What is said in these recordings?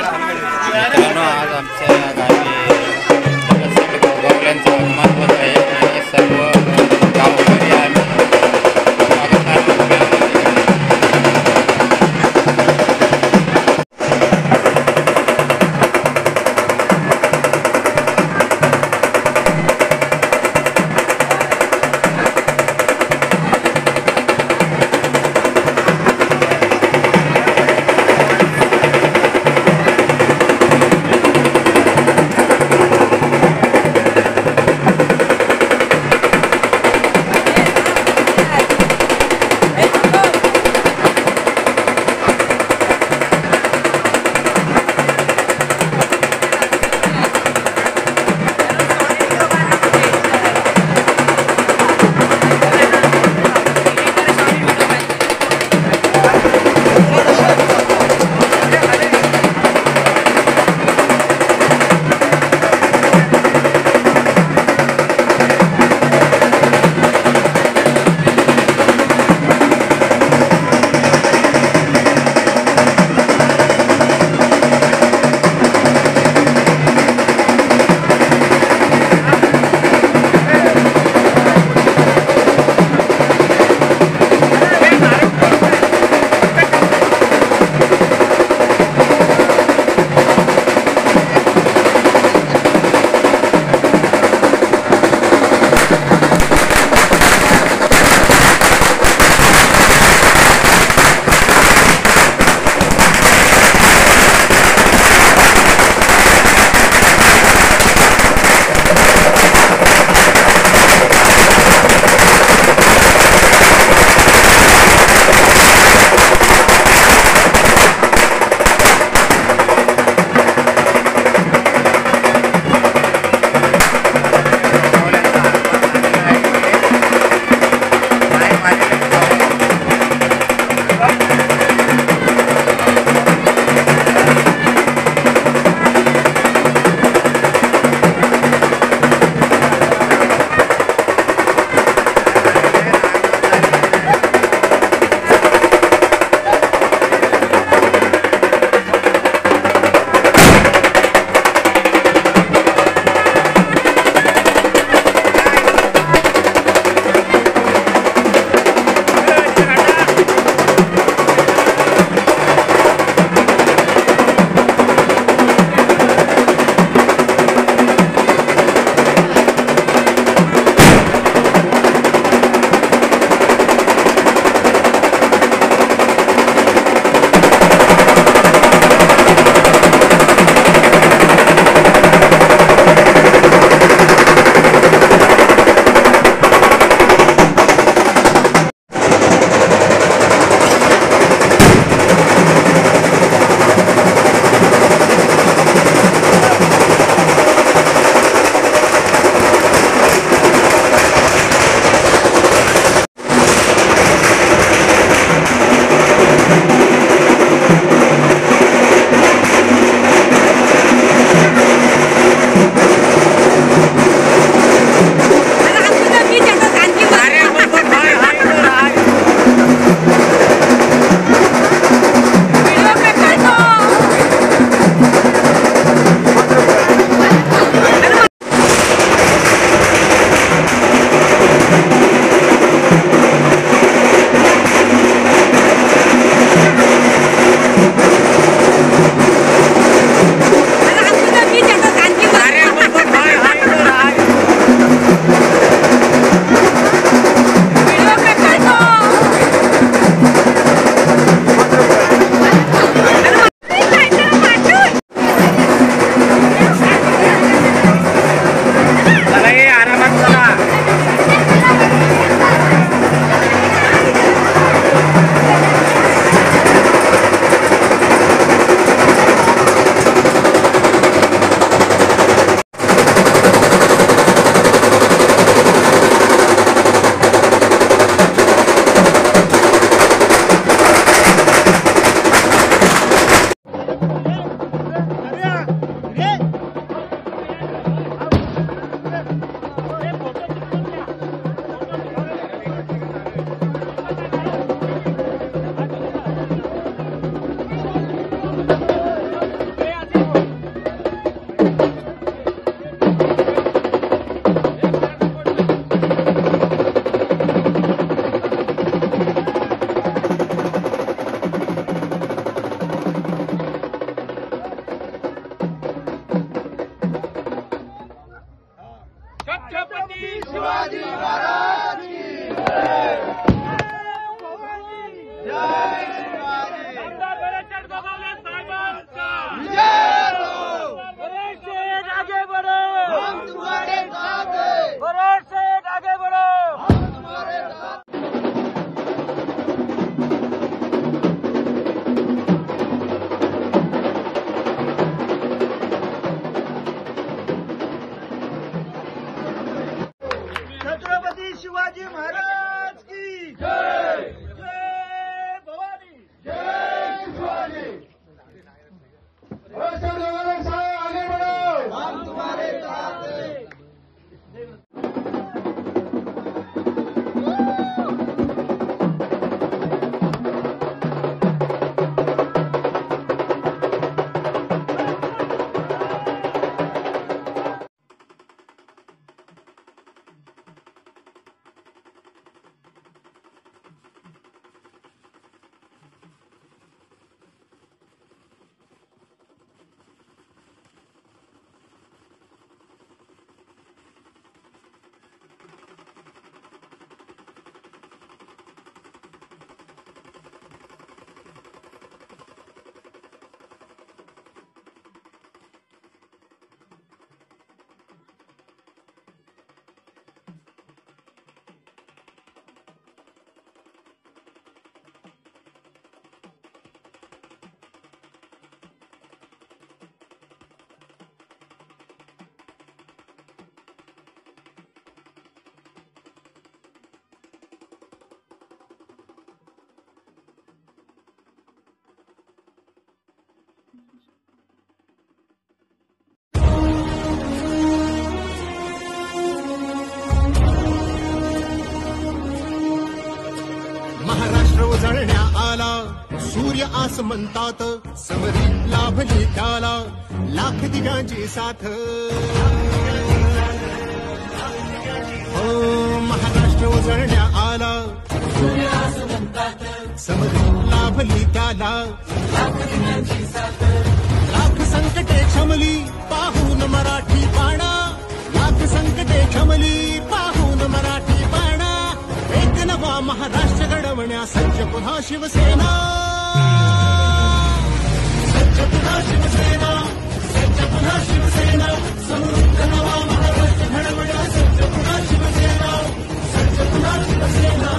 मित्रांनो आज आमच्या गावी गवल्यांचं आगमन होत आहे आणि सर्व गावकरी आम्ही स्वागतार्थ उभे आहोत इकडे. छत्रपती शिवाजी महाराज की जय शिवाजी आमदार बळवंत गोगावले साहेबांचा विजय हो भरत शेठ आगे बढ़ो हम तुम्हारे साथ हैं भरत शेठ आगे बढ़ो हम तुम्हारे साथ छत्रपती शिवाजी महाराज की जय जय भवानी जय शिवाजी आगे बढ़ो हम तुम्हारे साथ हैं महाराष्ट्र उजळण्या आला सूर्य आसमंतात समरी लाभली त्याला लाख दिव्यांची साथ हो महाराष्ट्र उजळण्या आला सूर्य आसमंतात समरी लाभली त्याला लाख दिव्यांची साथ लाख संकटे क्षमली पाहून मराठी बाणा लाख संकटे क्षमली पाहून मराठी बाणा एक नवा महाराष्ट्र घडवण्या सज्ज पुन्हा शिवसेना सज्ज पुन्हा शिवसेना सज्ज पुन्हा शिवसेना समृद्ध नवा महाराष्ट्र घडवण्या सज्ज पुन्हा शिवसेना सज्ज पुन्हा शिवसेना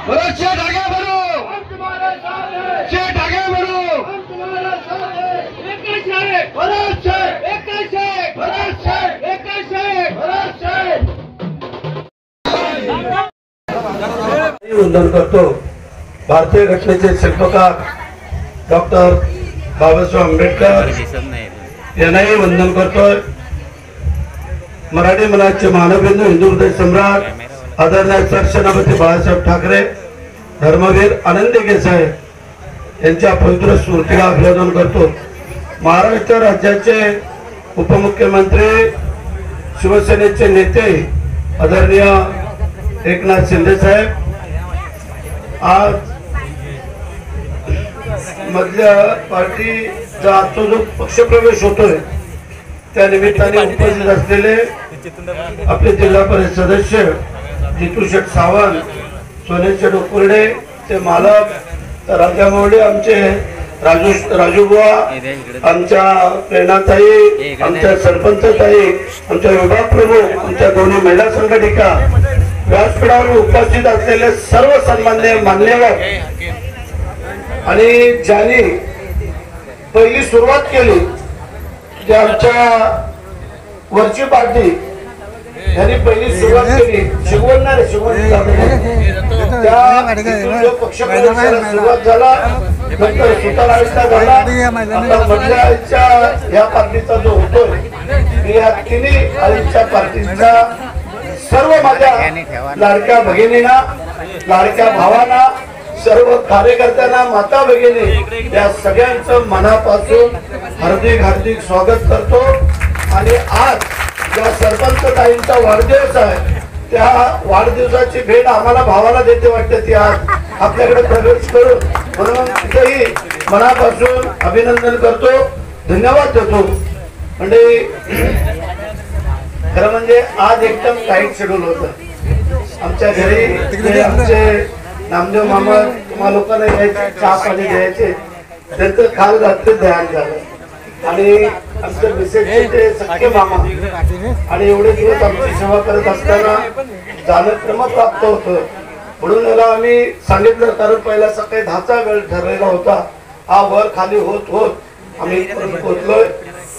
भरत शेठ आगे बढ़ो, शेठ आगे बढ़ो, भरत शेठ वंदन करतो। भारतीय घटनेचे शिल्पकार डॉक्टर बाबासाहेब आंबेडकर यांनाही वंदन करतोय। मराठी मनाचे मानवबिंदू हिंदू हृदय सम्राट आदरणीय सेनापती बाळासाहेब ठाकरे, धर्मवीर आनंदी केसाय यांच्या पवित्र स्मृतीला अभिवादन करतो। महाराष्ट्र राज्याचे उपमुख्यमंत्री शिवसेनेचे नेते आदरणीय एकनाथ शिंदे साहेब आज मधल्या पार्टीचा आजचा जो पक्षप्रवेश होतोय त्या निमित्ताने उपस्थित असलेले आपले जिल्हा परिषद सदस्य जितू शेठ सावंत, सोनेश शेठ उकुर्डे ते मालक राजा मोवडे, आमचे राजूबुवा, आमच्या प्रेरणाताई, आमच्या सरपंचताई, आमच्या विभाग प्रमुख, आमच्या दोन्ही महिला संघटिका, व्यासपीठावर उपस्थित असलेले सर्व सन्माननीय मान्यवर आणि ज्यांनी पहिली सुरुवात केली जे आमच्या वरची पार्टी यांनी पहिली सुरुवात केली शिकवणार त्या पक्षप्रवेशाला सुरुवात झाला, नंतर सुताराईचा झाला, आता मधल्या ह्या पार्टीचा जो होतोय या तिन्ही आळीच्या पार्टीचा सर्व माझ्या लाडक्या भगिनींना, लाडक्या भावांना, सर्व कार्यकर्त्यांना, माता भगिनी या सगळ्यांचं मनापासून हार्दिक हार्दिक स्वागत करतो। आणि आज ज्या सरपंच ताईंचा वाढदिवस आहे त्या वाढदिवसाची भेट आम्हाला भावाला देते वाटते ती आज आपल्याकडे प्रवेश करून, म्हणून तिथेही मनापासून अभिनंदन करतो, धन्यवाद देतो। म्हणजे खरं म्हणजे आज एकदम टाईट शेड्यूल होतं आमच्या घरी। आमचे नामदेव मामा तुम्हा लोकांना यायचे, चहा पाणी द्यायचे, त्यांचं खाल घातलं ध्यान झालं आणि आमच्या मिसेसचे ते सख्खे मामा आणि एवढे दिवस आमची सेवा करत असताना जाणं क्रमप्राप्त होतं, म्हणून याला आम्ही सांगितलं। कारण पहिला सकाळी 10चा वेळ ठरलेला होता, हा वर खाली होत होत आम्ही पोहोचलोय।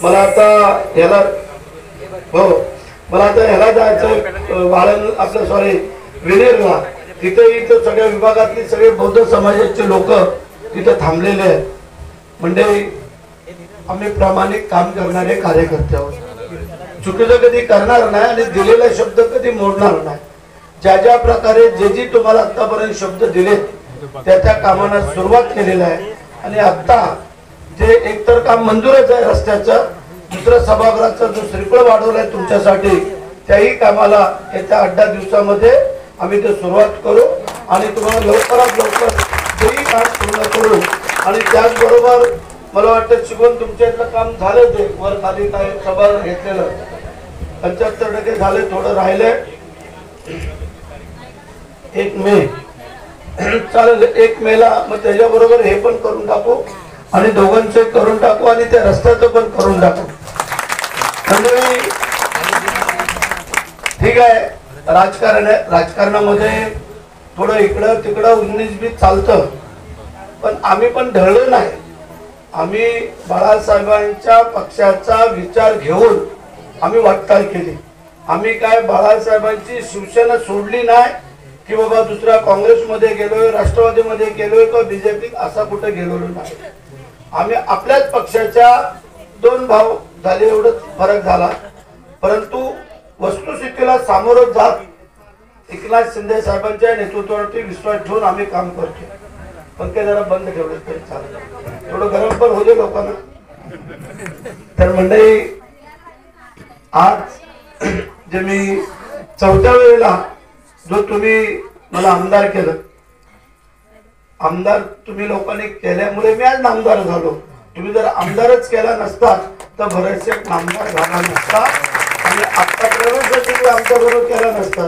मला आता ह्याला जायचं वाळण आपलं सॉरी विनेरला, तिथे इथं सगळ्या विभागातली सगळे बौद्ध समाजाचे लोक तिथे थांबलेले आहेत। म्हणजे आम्ही प्रामाणिक काम करणारे कार्यकर्ते आहोत, चुकीचं कधी करणार नाही आणि दिलेला शब्द कधी मोडणार नाही। ज्या ज्या प्रकारे जे तुम्हाला आतापर्यंत शब्द दिले त्या कामांना सुरुवात केलेली आहे आणि आता जे एकतर काम मंजूरच आहे रस्त्याचं, दुसरं सभागृहाचा जो श्रीफळ वाढवलाय तुमच्यासाठी त्याही कामाला येत्या 8-10 दिवसामध्ये आम्ही ते सुरुवात करू आणि तुम्हाला लवकरात लवकर तेही काम पूर्ण करू। आणि त्याचबरोबर मला वाटतं शिकवून तुमच्या इथलं काम झालं, ते वर खाली काय सभा घेतलेलं 75% झाले, थोडं राहिले। 1 मे चालेल, 1 मेला मग त्याच्याबरोबर हे पण करून टाकू आणि दोघांचे करून टाकू आणि त्या रस्त्याचं पण करून टाकू। म्हणजे ठीक आहे, राजकारण आहे, राजकारणामध्ये थोडं इकडं तिकडं 19-20 चालतं, पण आम्ही पण ढळलो नाही। आम्ही बाळासाहेबांच्या पक्षाचा विचार घेऊन आम्ही वाटचाल केली। आम्ही काय बाळासाहेबांची शिवसेना सोडली नाही की बाबा दुसऱ्या काँग्रेसमध्ये गेलोय, राष्ट्रवादीमध्ये गेलोय किंवा बीजेपी असा कुठे गेलेलो नाही। आम्ही आपल्याच पक्षाच्या 2 भाव झाले एवढंच फरक झाला, परंतु वस्तुस्थितीला सामोरं जात एकनाथ शिंदे साहेबांच्या नेतृत्वावरती विश्वास ठेवून आम्ही काम करतो। पण ते जरा बंद ठेवले तरी चालेल, थोडं गरम पण होते लोकांना। तर मंडळी आज जे मी 4थ्या वेळेला जो तुम्ही मला आमदार केलं, आमदार तुम्ही लोकांनी केल्यामुळे मी आज नामदार झालो। तुम्ही जर आमदारच केला नसता तर बरेचसे आमदार झाला नसता आणि आता प्रवेश आमच्या बरोबर केला नसता।